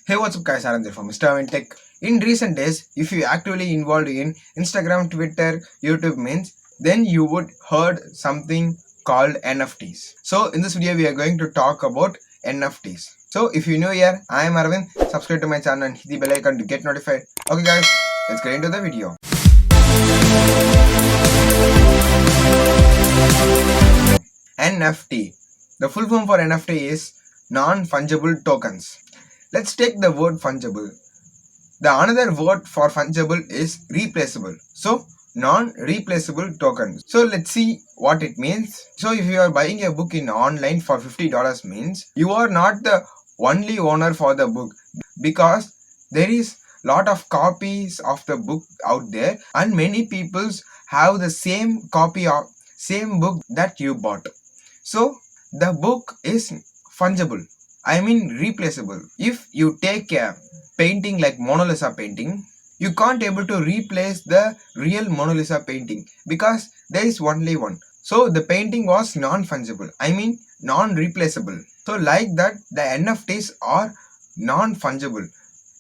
Hey, what's up guys, Arun from Mr. Tech. In recent days, if you actively involved in Instagram, Twitter, YouTube means, then you would heard something called NFTs. So in this video, we are going to talk about NFTs. So if you're new here, I am Arvind. Subscribe to my channel and hit the bell icon to get notified. Okay guys, let's get into the video. NFT. The full form for NFT is non-fungible tokens. Let's take the word fungible. The another word for fungible is replaceable. So non-replaceable tokens. So let's see what it means. So if you are buying a book in online for $50 means you are not the only owner for the book, because there is lot of copies of the book out there and many people have the same copy of same book that you bought. So the book is fungible. I mean replaceable. If you take a painting like Mona Lisa painting, you can't able to replace the real Mona Lisa painting because there is only one. So the painting was non-fungible. I mean non-replaceable. So like that, the NFTs are non-fungible.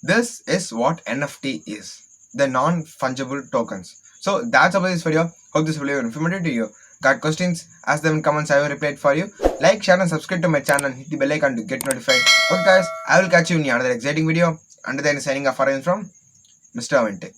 This is what NFT is. The non-fungible tokens. So that's about this video. Hope this video was informative to you. Got questions? Ask them in comments. I will reply it for you. Like, share and subscribe to my channel and hit the bell icon to get notified. Okay guys, I will catch you in another exciting video. Until then, signing off from Mr. Tech.